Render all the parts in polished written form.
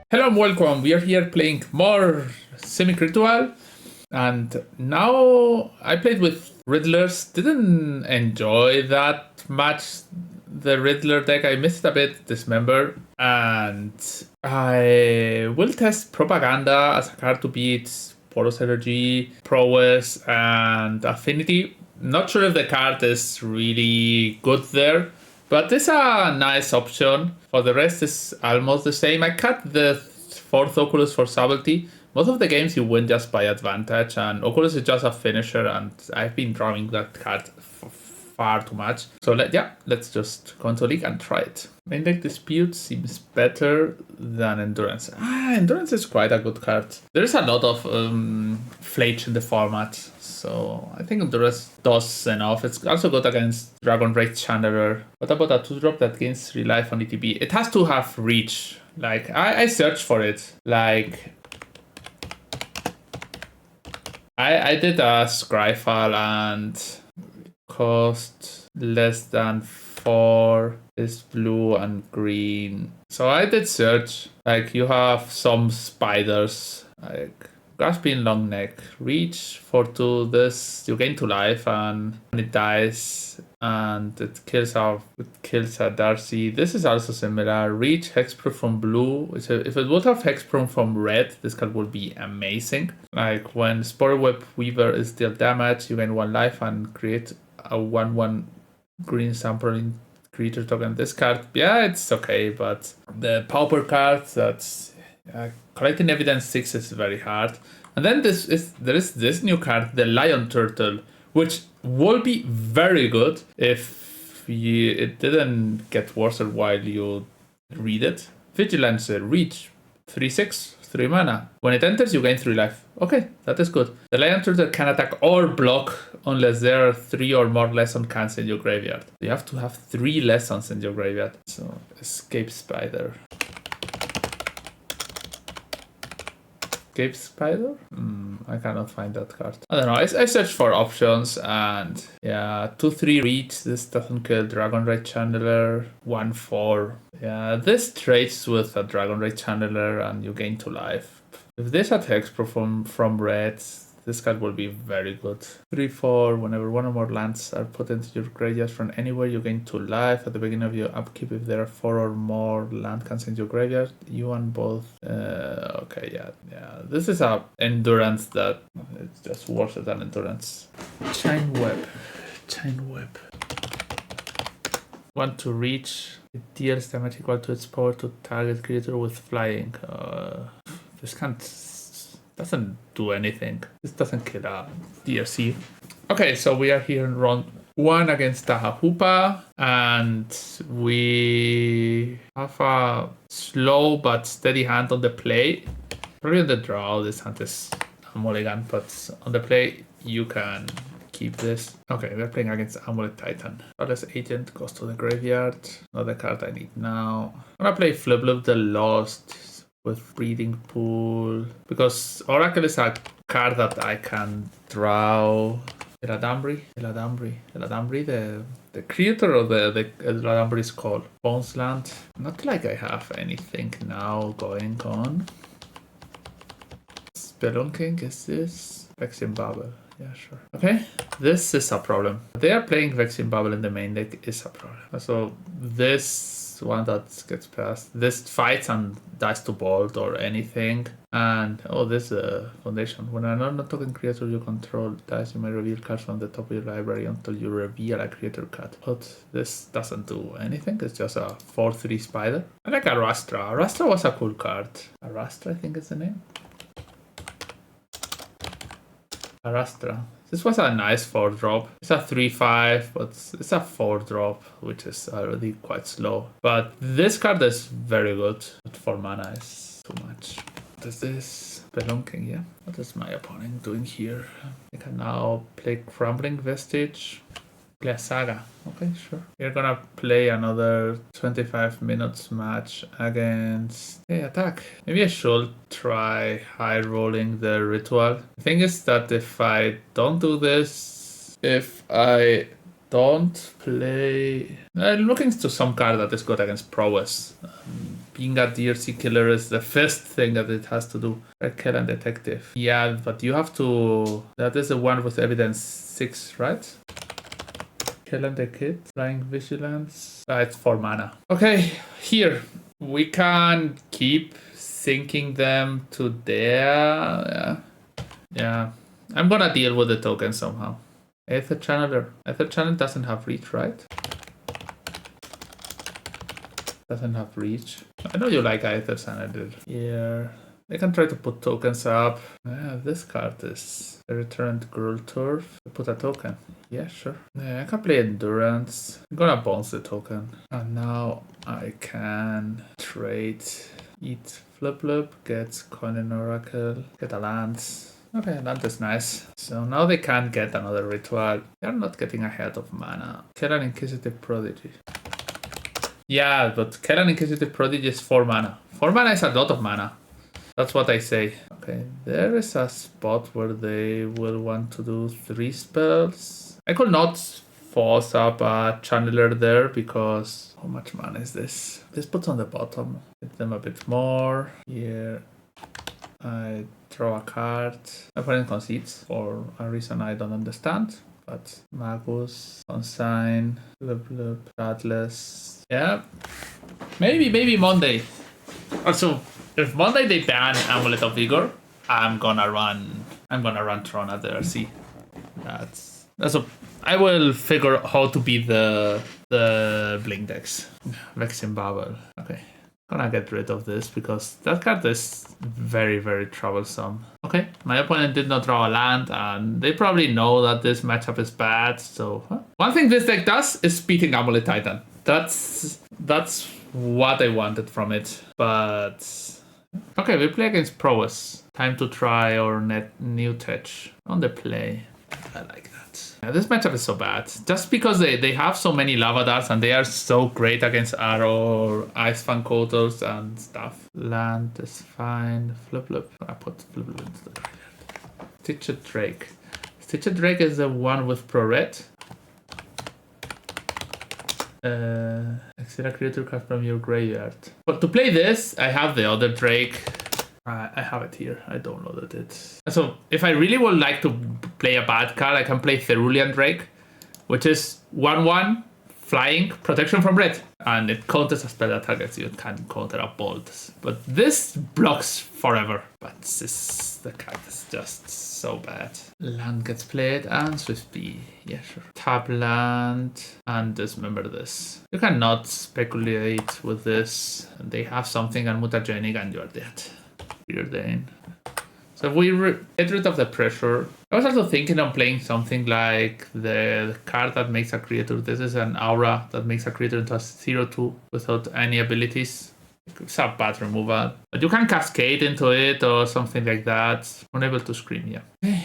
Hello and welcome. We are here playing more Simic Ritual. And now I played with Riddlers. Didn't enjoy that much the Riddler deck. I missed a bit, Dismember. And I will test Propaganda as a card to beat Porous Energy, Prowess, and Affinity. Not sure if the card is really good there. But it's a nice option. For the rest, it's almost the same. I cut the fourth Oculus for Subtlety. Most of the games you win just by advantage, and Oculus is just a finisher, and I've been drawing that card far too much. So let's just go into League and try it. Main deck Dispute seems better than Endurance. Endurance is quite a good card. There's a lot of flage in the format, so I think Endurance does enough. It's also good against Dragon Rage Channeler. What about a 2-drop that gains 3 life on ETB? It has to have reach. Like, I searched for it. Like, I did a Scryfall and cost less than 4 is blue and green. So I did search. Like, you have some spiders. Like, Grasping Long Neck. Reach for 2. This, you gain 2 life and it dies. And it kills a Darcy. This is also similar. Reach Hexproof from blue. If it would have Hexproof from red, this card would be amazing. Like when Sporeweb Weaver is dealt damage, you gain 1 life and create a 1/1 green sampling creature token. This card, yeah, it's okay, but the Pauper card, that's collecting evidence 6 is very hard. And then there is this new card, the Lion Turtle, which will be very good if it didn't get worse while you read it. Vigilance, Reach, 3/6, 3 mana. When it enters, you gain 3 life. Okay, that is good. The Lion Turtle can attack or block unless there are 3 or more lesson cans in your graveyard. You have to have 3 lessons in your graveyard. So, Escape Spider. Escape Spider? I cannot find that card. I don't know. I searched for options and yeah, 2/3 reach. This doesn't kill Dragon Rage Channeler. 1/4. Yeah, this trades with a Dragon Rage Channeler and you gain 2 life. If this attacks from red, this card will be very good. 3/4. Whenever 1 or more lands are put into your graveyard from anywhere, you gain 2 life. At the beginning of your upkeep, if there are 4 or more land cans in your graveyard, you and both. Okay, yeah. This is a endurance that it's just worse than endurance. Chain web. 1 to reach. It deals damage equal to its power to target creature with flying. This doesn't do anything. This doesn't kill a DRC. Okay, so we are here in round 1 against Tahahupa, and we have a slow but steady hand on the play. Probably on the draw, this hand is a mulligan, but on the play, you can keep this. Okay, we're playing against Amulet Titan. Prowess Agent goes to the graveyard. Not the card I need now. I'm gonna play Flip the Lost with Breeding Pool, because Oracle is a card that I can draw. Eladambri, the creator of the Eladambri is called Bonesland. Not like I have anything now going on. Spelunking, is this? Vexing Bubble. Yeah, sure. Okay, this is a problem. They are playing Vexing Bubble in the main deck is a problem. So this one that gets past. This fights and dies to bolt or anything. And this foundation. When a non-token creature you control dies, you may reveal cards from the top of your library until you reveal a creature card. But this doesn't do anything. It's just a 4/3 spider. I like Arastra. Arastra was a cool card. Arastra, I think is the name. Arastra. This was a nice 4-drop. It's a 3/5, but it's a 4-drop, which is already quite slow. But this card is very good. But 4 mana is too much. What is this? Spelunking, yeah. What is my opponent doing here? I can now play Crumbling Vestige. Play a Saga. Okay, sure. We're gonna play another 25 minutes match against attack. Maybe I should try high rolling the ritual. The thing is that if I don't do this, if I don't play... I'm looking to some card that is good against Prowess. Being a DRC killer is the first thing that it has to do. Kill and Detective. Yeah, but you have to... That is the one with evidence 6, right? Kill and the Kid. Flying Vigilance. It's 4 mana. Okay, here. We can keep sinking them to there. Yeah. I'm gonna deal with the token somehow. Aether Channeler. Aether Channel doesn't have reach, right? Doesn't have reach. I know you like Aether Channeler. Yeah. I can try to put tokens up. Yeah, this card is a returned Gruul Turf. Put a token. Yeah, sure. Yeah, I can play Endurance. I'm gonna bounce the token. And now I can trade. Eat Flip Flip. Get Coin and Oracle. Get a land. Okay, land is nice. So now they can't get another ritual. They're not getting ahead of mana. Kill an Inquisitive Prodigy. Yeah, but kill an Inquisitive Prodigy is 4 mana. 4 mana is a lot of mana. That's what I say. Okay, there is a spot where they will want to do 3 spells. I could not force up a channeler there because... How much mana is this? This puts on the bottom. Hit them a bit more. Here. I draw a card. My opponent concedes for a reason I don't understand. But Magus, Consign, Atlas. Yeah. Maybe Monday. Also, if Monday they ban Amulet of Vigor, I'm gonna run Tron at the RC. That's I will figure how to beat the Blink decks. Vexing Babel. Okay. Gonna get rid of this because that card is very, very troublesome. Okay, my opponent did not draw a land and they probably know that this matchup is bad, so... One thing this deck does is beating Amulet Titan. That's what I wanted from it, but... Okay, we play against Prowess. Time to try our new tech on the play. I like that. Yeah, this matchup is so bad. Just because they have so many Lavadars and they are so great against Arrow or Ice Fang Kotors and stuff. Land is fine. Flip. I put Flip into the graveyard. Stitched Drake. Stitched Drake is the one with Pro Red. Exile a creature card from your graveyard. But to play this, I have the other Drake. I have it here. I downloaded it. So if I really would like to play a bad card, I can play Cerulean Drake, which is 1/1 flying protection from red, and it counters a spell that targets you. It can counter a bolt, but this blocks forever. But the card is just so bad. Land gets played and Swift B. Yeah, sure. Tap land and dismember this. You cannot speculate with this. They have something and mutagenic and you are dead. Preordain. So if we get rid of the pressure, I was also thinking of playing something like the card that makes a creature. This is an aura that makes a creature into a 0/2 without any abilities. It's a bad removal. But you can cascade into it or something like that. Unable to scream, yeah. Okay.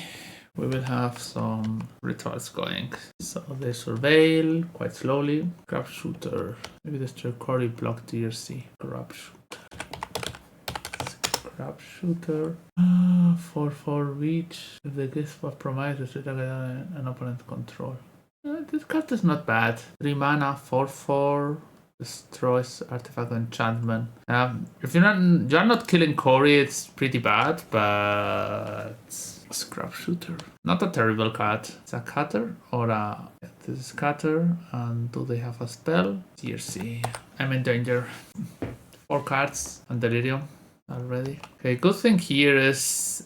We will have some rituals going. So they surveil quite slowly. Grab Shooter. Maybe this Cherkori block DRC. Grab Shooter. Shooter. 4/4 reach. If the gift of promises an opponent control. This card is not bad. 3 mana, 4/4. Destroys artifact enchantment. If you're not killing Cory, it's pretty bad, but Scrap Shooter. Not a terrible card. It's a cutter or a... Yeah, this is cutter. And do they have a spell? DRC. I'm in danger. 4 cards and Delirium already. Okay, good thing here is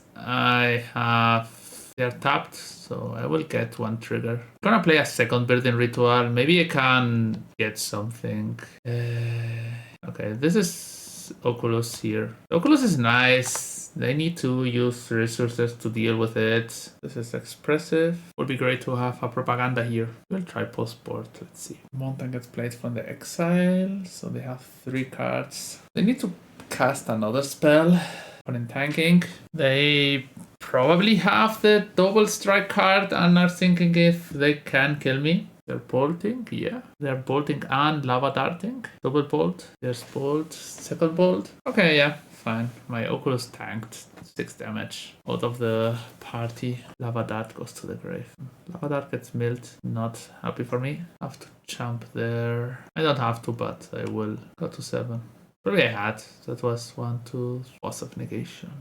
they're tapped, so I will get 1 trigger. I'm gonna play a second Building Ritual. Maybe I can get something. Okay, this is Oculus here. Oculus is nice. They need to use resources to deal with it. This is expressive. Would be great to have a propaganda here. We'll try post-board. Let's see. Mountain gets played from the exile, so they have 3 cards. They need to cast another spell. Opponent tanking. They probably have the double strike card and are thinking if they can kill me. They're bolting, yeah. They're bolting and lava darting. Double bolt. There's bolt. Second bolt. Okay, yeah, fine. My Oculus tanked 6 damage out of the party. Lava dart goes to the grave. Lava dart gets milled. Not happy for me. Have to jump there. I don't have to, but I will. Go to 7. Probably I had. That was 1, 2, force of negation.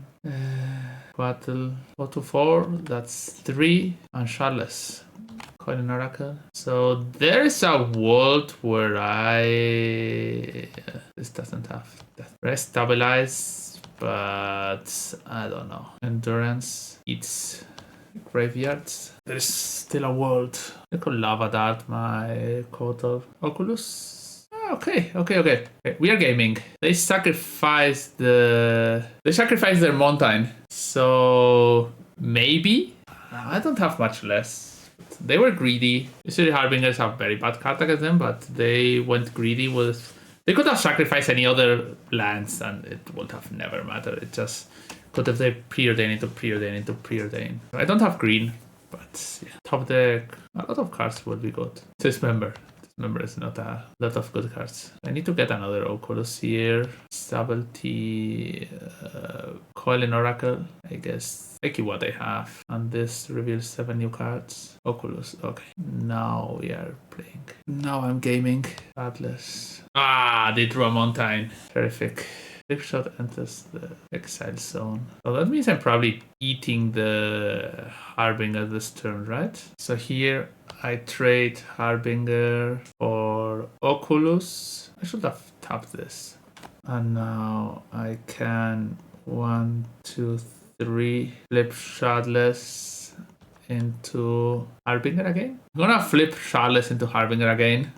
Battle. Go to 4. That's 3. And Charles. Quite an oracle. So there is a world where this doesn't have death. Rest, stabilize, but I don't know. Endurance eats graveyards. There is still a world. I could lava dart my Kotal Oculus. Okay. We are gaming. They sacrifice their mountain. So maybe I don't have much less. They were greedy. Usually Harbingers have very bad card against them, but they went greedy with... They could have sacrificed any other lands and it would have never mattered. It just could have they preordained into preordain. I don't have green, but yeah. Top deck, a lot of cards would be good. Dismember is not a lot of good cards. I need to get another Oculus here. Stability, Coiling Oracle, I guess. I keep what I have. And this reveals 7 new cards. Oculus, okay. Now we are playing. Now I'm gaming. Atlas. They drew a mountain. Terrific. Flip shot enters the exile zone. So that means I'm probably eating the Harbinger this turn, right? So here I trade Harbinger for Oculus. I should have tapped this. And now I can 1, 2, 3 flip Shardless into Harbinger again. I'm gonna flip Shardless into Harbinger again.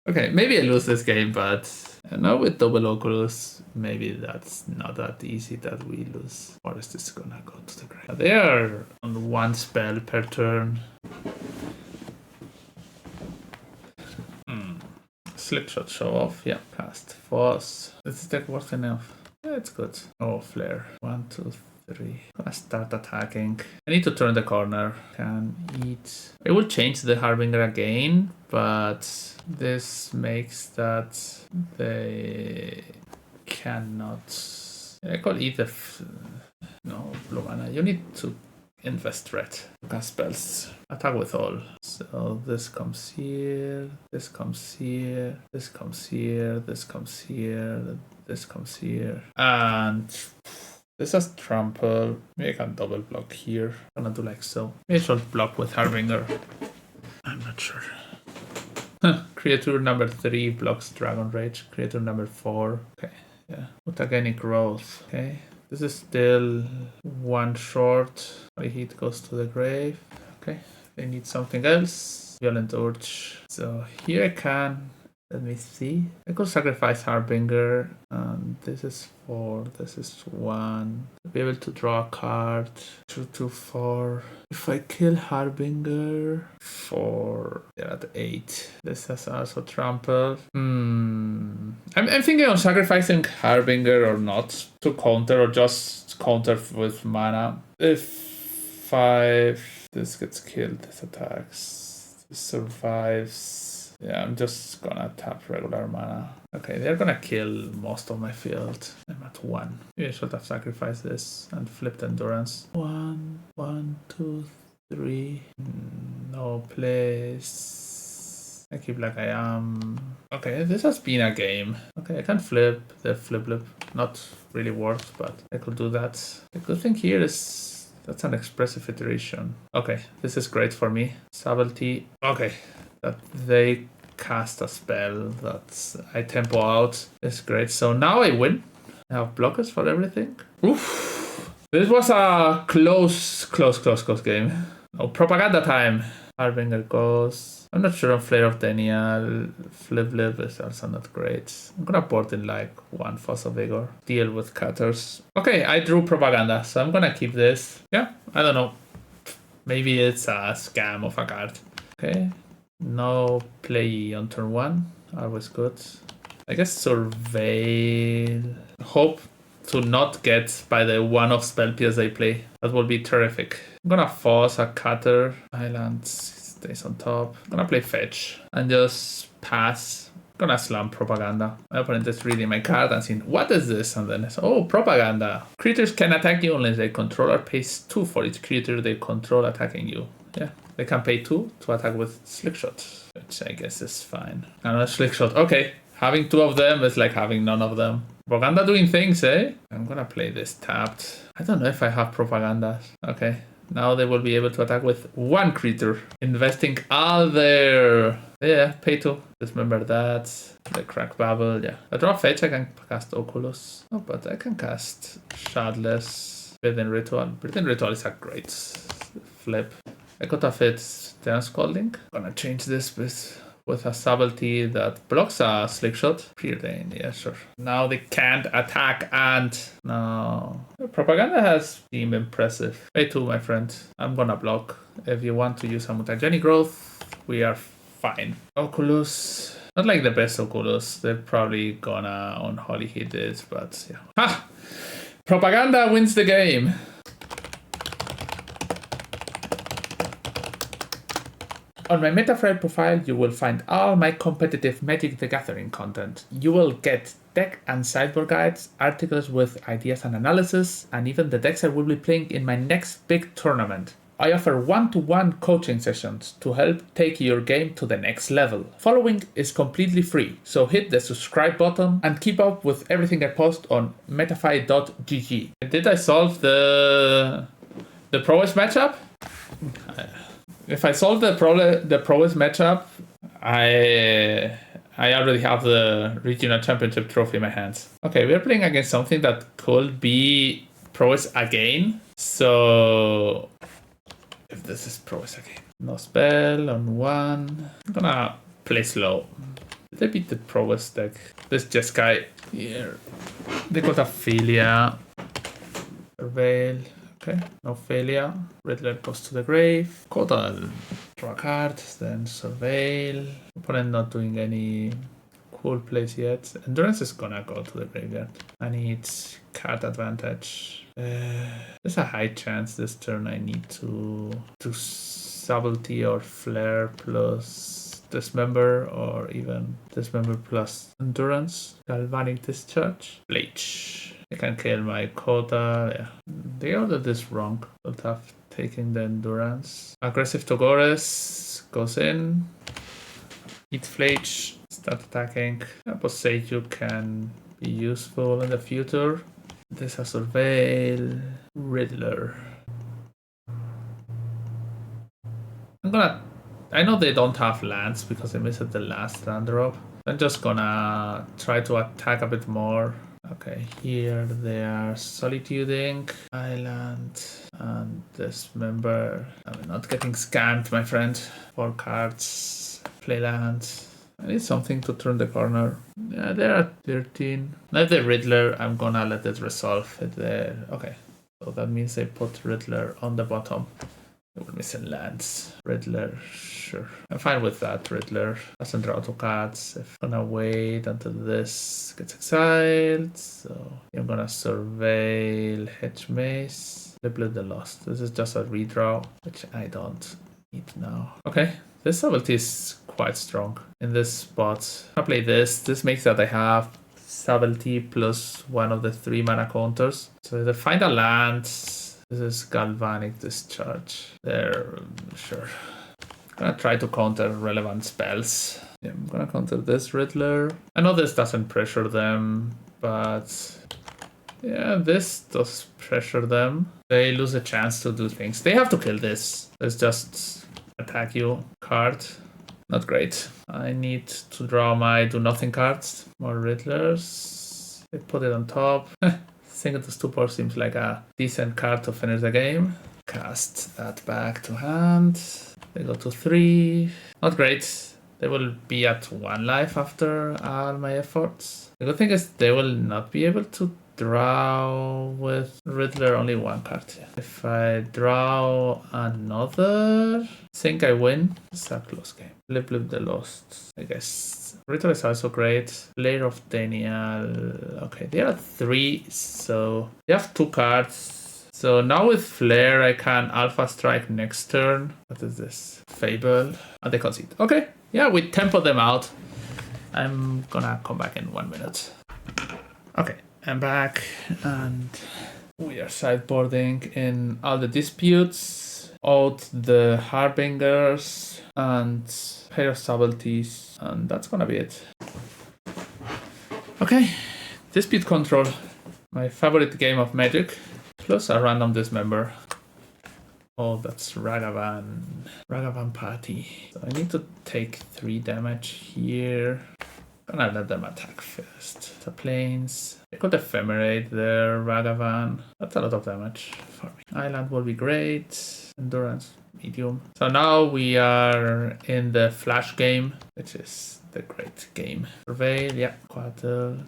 Okay, maybe I lose this game, but now with double Oculus, maybe that's not that easy that we lose. Forest is gonna go to the grave. They are on 1 spell per turn. Slipshot show off, yeah. Cast Force. Is deck worth enough? Yeah, it's good. Oh, Flare. 1, 2, 3. Gonna start attacking. I need to turn the corner. Can eat. I will change the Harbinger again, but this makes that they cannot. I could eat the. No, blue mana. You need to invest threat. Cast spells. Attack with all. So this comes here. This comes here. This comes here. This comes here. This comes here. And this has trample. Maybe I can double block here. I'm gonna do like so. Maybe I should block with Harbinger. I'm not sure. Creature number 3 blocks Dragon Rage. Creature number 4. Okay, yeah. Mutagenic Growth. Okay. This is still 1 short. My heat goes to the grave. Okay. They need something else. Violent Urge. So here I can. Let me see. I could sacrifice Harbinger. And this is 4. This is 1. To be able to draw a card. 2, 2, 4. If I kill Harbinger, 4. They're at 8. This has also trample. I'm thinking of sacrificing Harbinger or not to counter or just counter with mana. If 5, this gets killed, this attacks. This survives. Yeah, I'm just gonna tap regular mana. Okay, they're gonna kill most of my field. I'm at 1. Maybe I should have sacrificed this and flipped Endurance. 1, 1, 2, 3. No place. I keep like I am. Okay, this has been a game. Okay, I can flip the flip. Not really worth, but I could do that. The good thing here is that's an expressive iteration. Okay, this is great for me. Subtlety. Okay. That they cast a spell that I tempo out is great. So now I win. I have blockers for everything. Oof. This was a close game. Oh, propaganda time. Harbinger goes. I'm not sure on Flare of Denial. Flip is also not great. I'm gonna board in like 1 Fossil Vigor. Deal with cutters. Okay, I drew propaganda, so I'm gonna keep this. Yeah, I don't know. Maybe it's a scam of a card. Okay. No play on turn 1. Always good. I guess Surveil. Hope to not get by the 1-off spell PS I play. That would be terrific. I'm gonna force a cutter. Islands Stays on top. Gonna play fetch and just pass. Gonna slam propaganda. My opponent is reading my card and saying, what is this? And then it's, oh, propaganda. Creatures can attack you unless their controller pays 2 for each creature they control attacking you. Yeah, they can pay 2 to attack with Slickshot, which I guess is fine. And a Slickshot, okay. Having 2 of them is like having none of them. Propaganda doing things, eh? I'm gonna play this tapped. I don't know if I have propaganda. Okay. Now they will be able to attack with 1 creature. Investing all their... Yeah, pay 2. Dismember that. The Crack Babble, yeah. I draw fetch, I can cast Oculus. Oh, but I can cast Shardless. Breathing Ritual. Breathing Ritual is a great flip. I could have hit Dance Scalding. Gonna change this with a subtlety that blocks a Slickshot. Preordained, yeah, sure. Now they can't attack and... No. Propaganda has been impressive. Pay 2, my friend. I'm gonna block. If you want to use a Mutagenic Growth, we are fine. Oculus. Not like the best Oculus. They're probably gonna unholy hit it, but yeah. Ha! Propaganda wins the game. On my Metafrail profile, you will find all my competitive Magic the Gathering content. You will get deck and sideboard guides, articles with ideas and analysis, and even the decks I will be playing in my next big tournament. I offer one-to-one coaching sessions to help take your game to the next level. Following is completely free, so hit the subscribe button and keep up with everything I post on metafy.gg. Did I solve the Prowess matchup? If I solve the Prowess matchup, I already have the regional championship trophy in my hands. Okay, we're playing against something that could be Prowess again. So if this is Prowess again, no spell on 1. I'm gonna play slow. They beat the Prowess deck. This Jeskai here. They got Ophelia. Surveil. Okay, no failure. Riddler goes to the grave. Kotal. Draw a card, then Surveil. Opponent not doing any cool plays yet. Endurance is gonna go to the graveyard. I need card advantage. There's a high chance this turn I need to Subtlety or Flare plus Dismember, or even Dismember plus Endurance. Galvanic Discharge. Bleach. I can kill my Kota. Yeah. They ordered this wrong. Would have taken the Endurance. Aggressive Togores goes in. Eat Flage. Start attacking. Apostate can be useful in the future. This has Surveil. Riddler. I know they don't have lands because I missed the last land drop. I'm just gonna try to attack a bit more. Okay, here they are solituding, island, and Dismember. I'm not getting scammed, my friend. 4 cards, play land. I need something to turn the corner. Yeah, there are 13. Now the Riddler, I'm gonna let it resolve it there. Okay, so that means I put Riddler on the bottom. We're missing lands. Riddler, sure. I'm fine with that. Riddler doesn't draw 2 cards. I'm gonna wait until this gets exiled. So I'm gonna surveil Hedge Maze. Liblet the Lost. This is just a redraw, which I don't need now. Okay, this subtlety is quite strong in this spot. I'll play this. This makes that I have subtlety plus 1 of the 3 mana counters. So if I find a land, this is Galvanic Discharge. There, sure. I'm gonna try to counter relevant spells. Yeah, I'm gonna counter this Riddler. I know this doesn't pressure them, but yeah, this does pressure them. They lose a chance to do things. They have to kill this. Let's just attack you card. Not great. I need to draw my do nothing cards. More Riddlers. I put it on top. Singleton Stupor seems like a decent card to finish the game. Cast that back to hand. They go to 3. Not great. They will be at 1 life after all my efforts. The good thing is they will not be able to draw with Riddler only 1 card. If I draw another, I think I win. It's a close game. Blip the Lost, I guess. Riddler is also great. Lair of Daniel. Okay, they are 3, so they have 2 cards. So now with Flare, I can Alpha Strike next turn. What is this? Fable. Oh, they concede. Okay. Yeah, we tempo them out. I'm gonna come back in 1 minute. Okay, I'm back and we are sideboarding in all the disputes, out the Harbingers and Pair of Subtleties, and that's gonna be it. Okay, dispute control. My favorite game of Magic, plus a random dismember. Oh, that's Ragavan. Ragavan party. So I need to take 3 damage here. Gonna let them attack first. The planes. I could ephemerate their Ragavan. That's a lot of damage for me. Island will be great. Endurance, medium. So now we are in the flash game, which is the great game. Prevail, yeah. Quattle.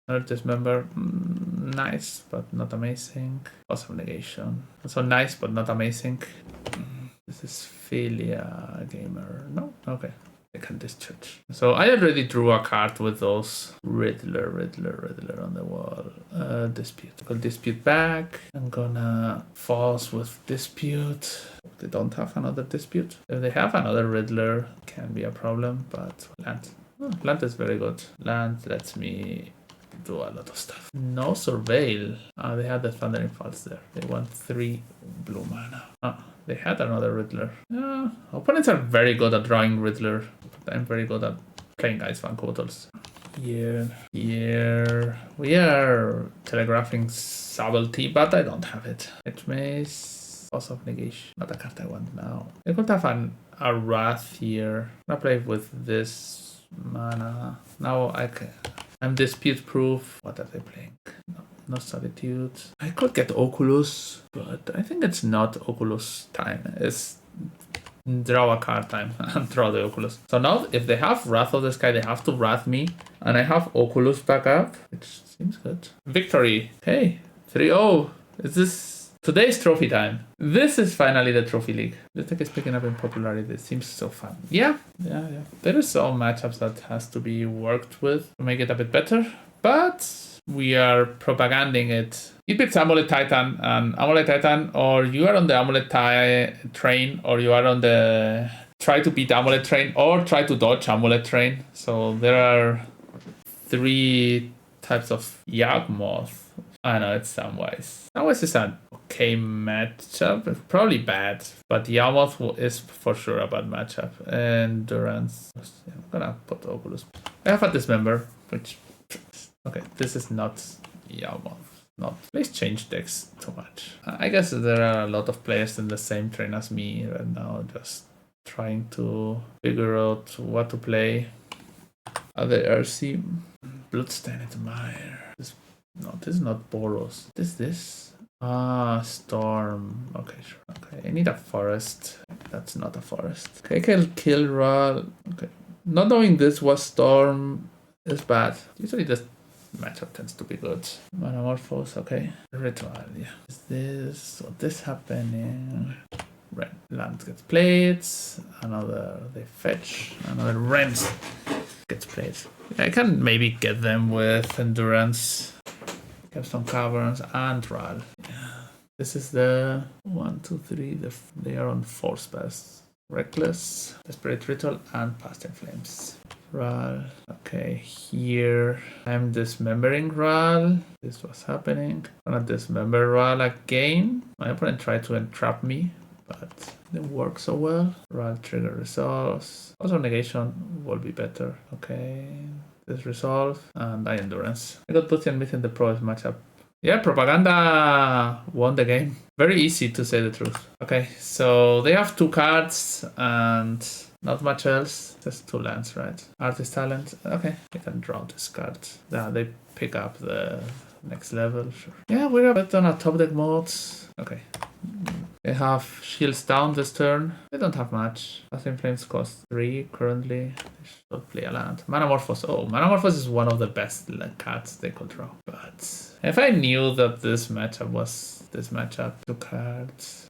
Another dismember. Nice, but not amazing. Awesome negation. Also nice, but not amazing. This is Philia Gamer. No? Okay. I can discharge. So I already drew a card with those Riddler on the wall. Dispute. I'll dispute back. I'm gonna force with dispute. They don't have another dispute. If they have another Riddler, can be a problem, but land. Oh, land is very good. Land lets me do a lot of stuff. No surveil. They had the Thundering Falls there. They want 3 blue mana. They had another Riddler. Opponents are very good at drawing Riddler. But I'm very good at playing Icevan Kotls. Here. We are telegraphing Subtlety, but I don't have it. Edge Maze. Loss of Negation. Not a card I want now. I could have a Wrath here. I'm gonna play with this mana. Now I'm dispute proof. What are they playing? No Solitude. I could get Oculus, but I think it's not Oculus time. It's draw a card time and draw the Oculus. So now if they have Wrath of the Sky, they have to Wrath me. And I have Oculus back up, which seems good. Victory. Okay, 3-0. Is this today's trophy time? This is finally the trophy league. The deck is picking up in popularity. It seems so fun. Yeah. There are some matchups that has to be worked with to make it a bit better. But we are propaganding it. It beats Amulet Titan and Amulet Titan, or you are on the Amulet train, or you are on the try to beat Amulet train, or try to dodge Amulet train. So there are 3 types of Yawgmoth. I know it's Samwise. Samwise is an okay matchup, probably bad, but Yawgmoth is for sure a bad matchup. Endurance. I'm gonna put Oculus. I have a Dismember, which. Okay, this is not Yawgmoth. Not. Please change decks too much. I guess there are a lot of players in the same train as me right now, just trying to figure out what to play. Other RC. Bloodstained Mire. This is not Boros. This? Storm. Okay, sure. Okay, I need a forest. That's not a forest. Okay, I can kill Ral. Okay. Not knowing this was Storm is bad. Usually this matchup tends to be good. Manamorphose, okay. Ritual, yeah. Is this happening? Red land gets played. Another they fetch. Another rent gets played. Yeah, I can maybe get them with Endurance. Have some Caverns and Ral. Yeah. This is the 1, 2, 3. They are on 4 spells. Reckless, Desperate Ritual, and Past in Flames. Ral. Okay, here I'm dismembering Ral. This was happening. I'm gonna dismember Ral again. My opponent tried to entrap me, but it didn't work so well. Ral trigger resolves. Also negation will be better. Okay, this resolve and I endurance. I got Booty and Myth in the Prowess matchup. Yeah, Propaganda won the game. Very easy to say the truth. Okay, so they have 2 cards and not much else. Just 2 lands, right? Artist Talent. Okay, they can draw this card. Yeah, they pick up the next level. Sure. Yeah, we're a bit on a top deck mode. Okay. They have shields down this turn. They don't have much. Passing Flames cost 3 currently. They should play a land. Manamorphose. Oh, Manamorphose is one of the best cards they could draw. But if I knew that this matchup was this matchup, 2 cards.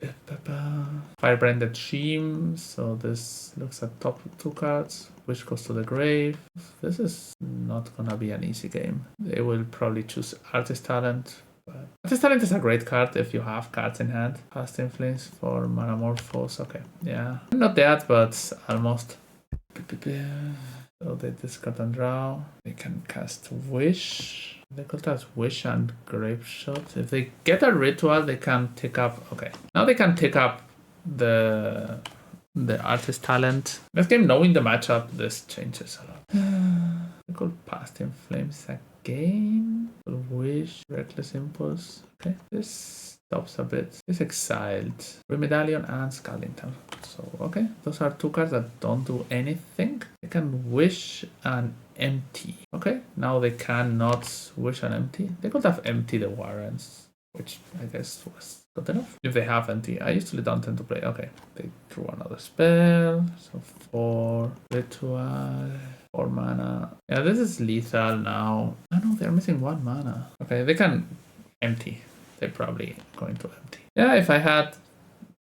Firebranded Sheem. So this looks at top 2 cards. Which goes to the grave. This is not gonna be an easy game. They will probably choose Artist Talent. But Artist Talent is a great card if you have cards in hand. Past Influence for Manamorphose. Okay, yeah. Not that, but almost. So they discard and draw. They can cast Wish. They could cast Wish and Grape Shot. If they get a ritual, they can take up. Okay, now they can take up the Artist Talent. This game, knowing the matchup, this changes a lot. They could Past in Flames again. Wish, Reckless Impulse. Okay, this stops a bit. This exiled. Remedallion and Scaldington. So, okay, those are two cards that don't do anything. They can Wish and Empty. Okay, now they cannot Wish and Empty. They could have Empty the Warrens, which I guess was good enough. If they have Empty, I usually don't tend to play. Okay, they drew another spell. So 4 Ritual. 4 mana. Yeah, this is lethal now. Oh no, they're missing 1 mana. Okay, they can Empty. They're probably going to Empty. Yeah, if I had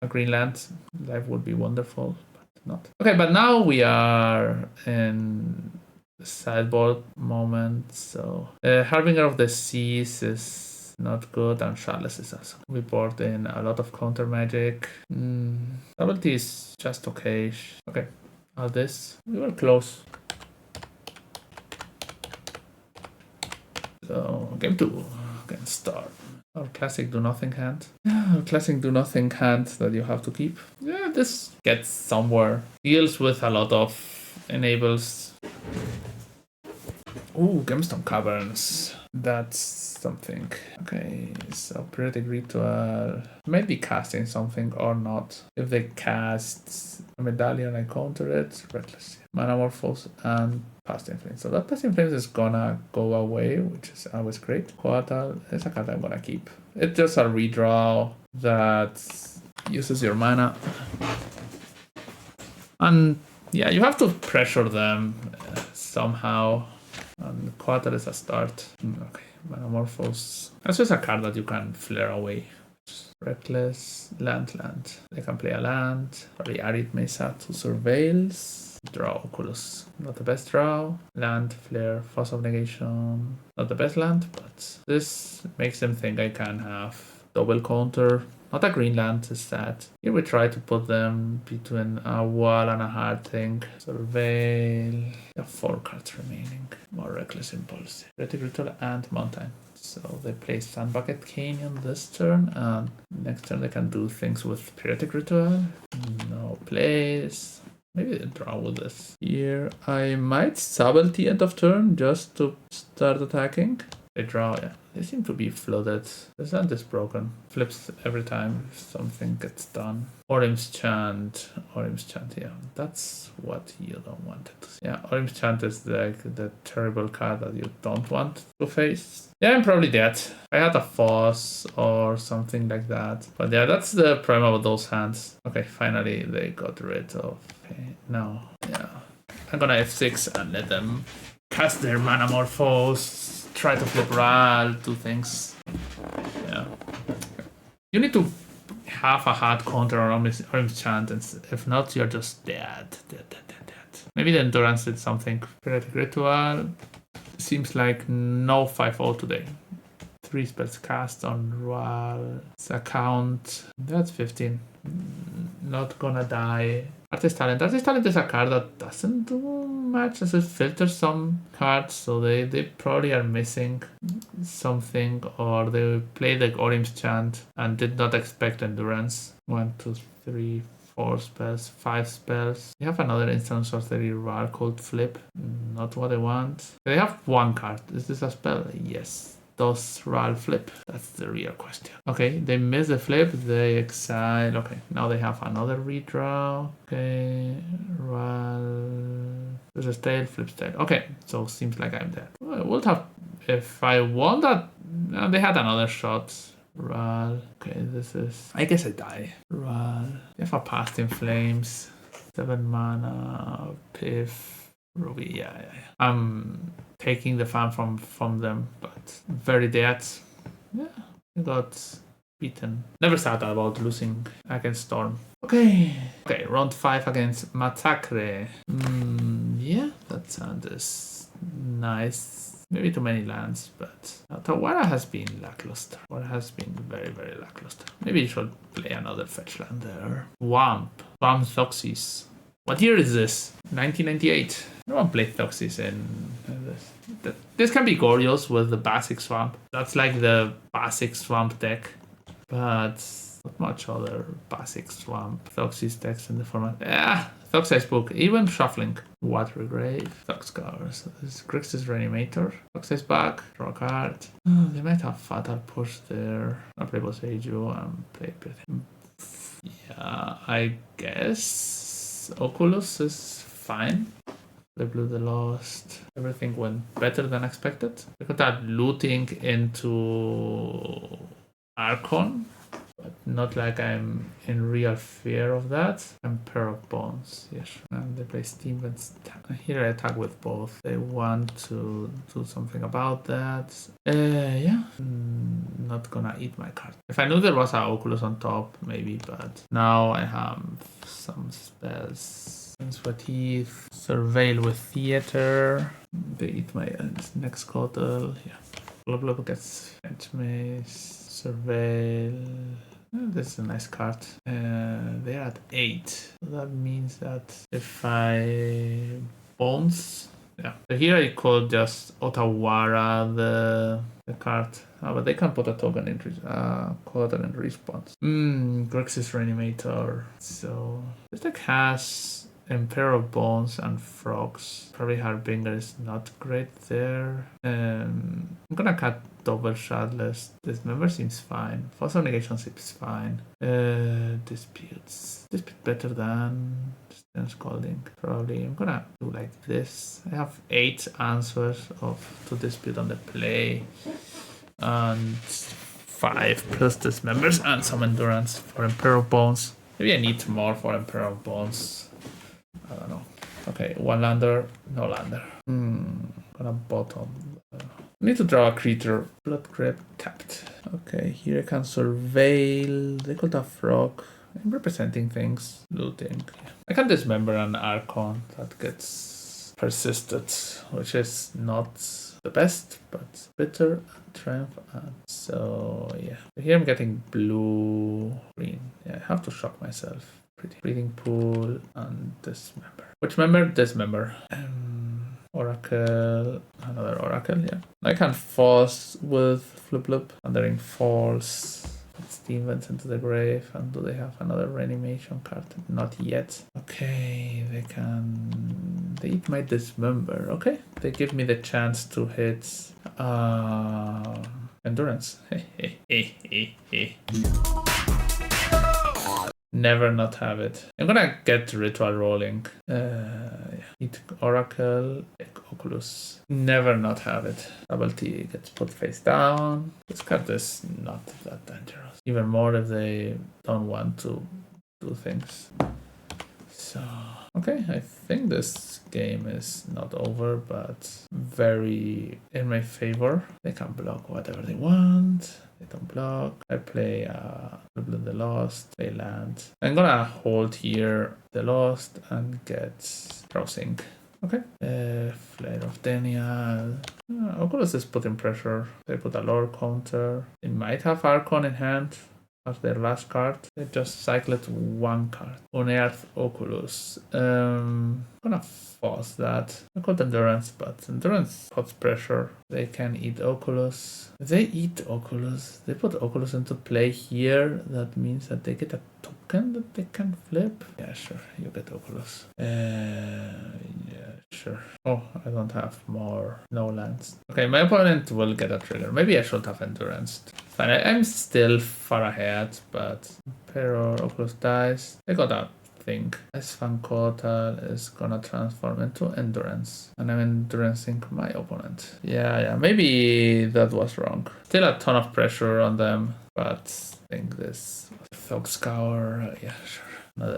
a green land, life would be wonderful, but not. Okay, but now we are in the sideboard moment. So Harbinger of the Seas is not good, and Chalice is also. We board in a lot of counter magic. Double T is just okay. Okay, all this. We were close. So game 2 can start. Our classic do nothing hand. Yeah, our classic do nothing hand that you have to keep. Yeah, this gets somewhere. Deals with a lot of enables. Ooh, Gemstone Caverns. That's something. Okay, so Periodic Ritual. Maybe casting something or not. If they cast a medallion, I counter it. Reckless. Manamorphose and Past Influence. So that Past Influence is gonna go away, which is always great. Coatal is a card I'm gonna keep. It's just a redraw that uses your mana. And yeah, you have to pressure them somehow. And Coatal is a start. Okay, Manamorphose. That's just a card that you can flare away. Reckless, land. They can play a land. Probably Arid Mesa to Surveils. Draw Oculus. Not the best draw. Land, Flare, Force of Negation. Not the best land, but this makes them think I can have double counter. Not a green land, is that. Here we try to put them between a wall and a hard thing. Surveil. We have 4 cards remaining. More Reckless Impulse. Periodic Ritual and Mountain. So they play Sandbucket Canyon this turn, and next turn they can do things with Periodic Ritual. No place. Maybe they draw with this. Here I might Subtlety end of turn just to start attacking. They draw, yeah. They seem to be flooded. This land is broken. Flips every time something gets done. Orim's Chant, yeah. That's what you don't want it to see. Yeah, Orim's Chant is like the terrible card that you don't want to face. Yeah, I'm probably dead. I had a Foss or something like that. But yeah, that's the problem of those hands. Okay, finally they got rid of... Okay, no. Yeah. I'm gonna F6 and let them cast their Manamorphose. Try to flip Ral, do things. Yeah. You need to have a hard counter on Orim's Chant, and if not, you're just dead. Maybe the Endurance did something. Periodic Ritual. Seems like no 5-0 today. 3 spells cast on Ral. It's a count. That's 15. Not gonna die. Artist Talent. Artist Talent is a card that doesn't do much as it filters some cards, so they probably are missing something, or they played like Orim's Chant and did not expect Endurance. 1, 2, 3, 4 spells, 5 spells. They have another instant sorcery Ral called Flip. Not what I want. They have 1 card. Is this a spell? Yes. Does Ral flip? That's the real question. Okay, they miss the flip, they exile. Okay, now they have another redraw. Okay, Ral. There's a tail, flips tail. Okay, so seems like I'm dead. I would have, if I won that, they had another shot. Ral. Okay, this is, I guess I die. Ral. They have a Past in Flames. 7 mana. Piff. Ruby, yeah. I'm taking the fan from them, but very dead. Yeah, I got beaten. Never thought about losing against Storm. Okay, round 5 against Massacre. Yeah, that sounds nice. Maybe too many lands, but Tawara has been lackluster. Or has been very, very lackluster. Maybe you should play another fetch land there. Swamp Thoxis. What year is this? 1998. No one played Thoxis in this. This can be Gorgios with the basic swamp. That's like the basic swamp deck. But not much other basic swamp Thoxis decks in the format. Thoxi's book, even shuffling. Watergrave, Thoxscour. So this is Grixis Reanimator. Thoxi's back, draw a card. Oh, they might have Fatal Push there. I'll play Boseiju and play Pirate. Yeah, I guess Oculus is fine. They blew the Lost. Everything went better than expected. We could add looting into Archon, but not like I'm in real fear of that. Emperor of Bones, yes. And they play Steam, but here I attack with both. They want to do something about that. Yeah. Not gonna eat my card. If I knew there was an Oculus on top, maybe, but now I have some spells. Teeth, Surveil with Theater. They eat my next Coddle. Yeah. Blub gets Fetch Mace. Surveil. This is a nice card. They're at 8. So that means that if I Bones. Yeah. So here I could just Otawara the card. But they can put a token in Coddle in response. Grixis Reanimator. So this deck has Emperor of Bones and Frogs. Probably Harbinger is not great there. I'm gonna cut double Shardless. Dismember seems fine. Fossil Negation seems fine. Disputes. Dispute better than Scalding. Probably. I'm gonna do like this. I have 8 answers to Dispute on the play. And 5 plus Dismembers and some Endurance for Emperor of Bones. Maybe I need more for Emperor of Bones. I don't know. Okay, 1 lander, no lander. Gonna bottom. Need to draw a creature. Blood Grip tapped. Okay, here I can Surveil. They could have Frog. I'm representing things. Looting. Yeah. I can Dismember an Archon that gets persisted, which is not the best, but bitter and Triumph. And so yeah. Here I'm getting blue, green. Yeah, I have to shock myself. Breathing Pool and Dismember. Which member? Dismember. Oracle. Another Oracle, yeah. I can force with Flip, Thundering Falls. Steam Vents into the Grave. And do they have another Reanimation card? Not yet. Okay, they can. They eat my Dismember. Okay, they give me the chance to hit Endurance. Never not have it. I'm gonna get Ritual rolling. Eat Oracle, Oculus. Never not have it. Double T gets put face down. This card is not that dangerous. Even more if they don't want to do things. So, okay, I think this game is not over, but very in my favor. They can block whatever they want. They don't block. I play the Lost. They land. I'm gonna hold here the Lost and get Browsing. Okay. Flare of Denial. Oculus is putting pressure. They put a lore counter. They might have Archon in hand as their last card. They just cycled 1 card. Unearth Oculus. Gonna force that. I call it Endurance, but Endurance puts pressure. They can eat Oculus. If they eat Oculus, they put Oculus into play here. That means that they get a token that they can flip. Yeah, sure. You get Oculus. Yeah, sure. Oh, I don't have more. No lands. Okay, my opponent will get a trigger. Maybe I should have Endurance. Fine, I'm still far ahead, but Emperor Oculus dies. I got a thing. Svankota is gonna transform into Endurance. And I'm Endurancing my opponent. Yeah, maybe that was wrong. Still a ton of pressure on them, but I think this Thoxscour, yeah, sure.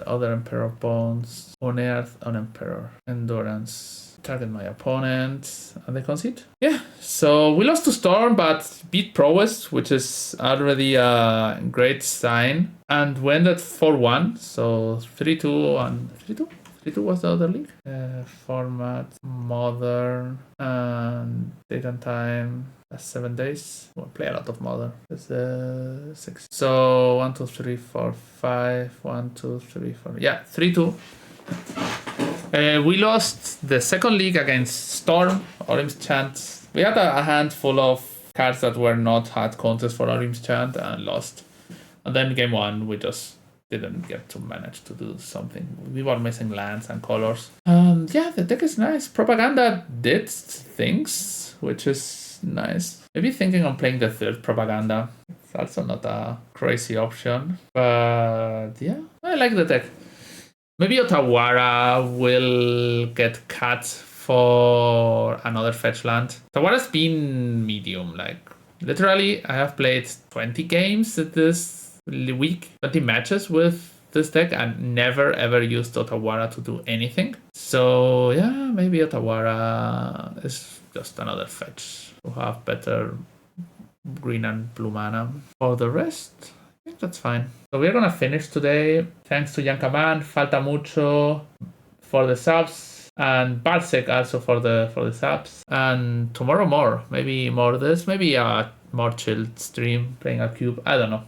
Other Emperor of Bones. Unearth on Emperor. Endurance. Target my opponent, and they concede. Yeah, so we lost to Storm, but beat Prowess, which is already a great sign, and we ended 4-1, so 3-2 and 3-2 was the other league. Format, Modern, and they date and time. That's 7 days. We'll play a lot of Modern. It's 6. So 1, 2, 3, 4, 5. 1, 2, 3, 4. Yeah, 3-2. We lost the second league against Storm, Orim's Chant. We had a handful of cards that were not hard contests for Orim's Chant and lost. And then game 1, we just didn't get to manage to do something. We were missing lands and colors. Yeah, the deck is nice. Propaganda did things, which is nice. Maybe thinking on playing the third Propaganda. It's also not a crazy option. But yeah, I like the deck. Maybe Otawara will get cut for another fetch land. Otawara's been medium. Like, literally, I have played 20 games this week, 20 matches with this deck and never ever used Otawara to do anything. So yeah, maybe Otawara is just another fetch to have better green and blue mana. For the rest, I think that's fine. So we're gonna finish today. Thanks to Yankaman, Falta Mucho for the subs, and Barsek also for the subs. And tomorrow more, maybe more of this, maybe a more chilled stream playing a cube. I don't know.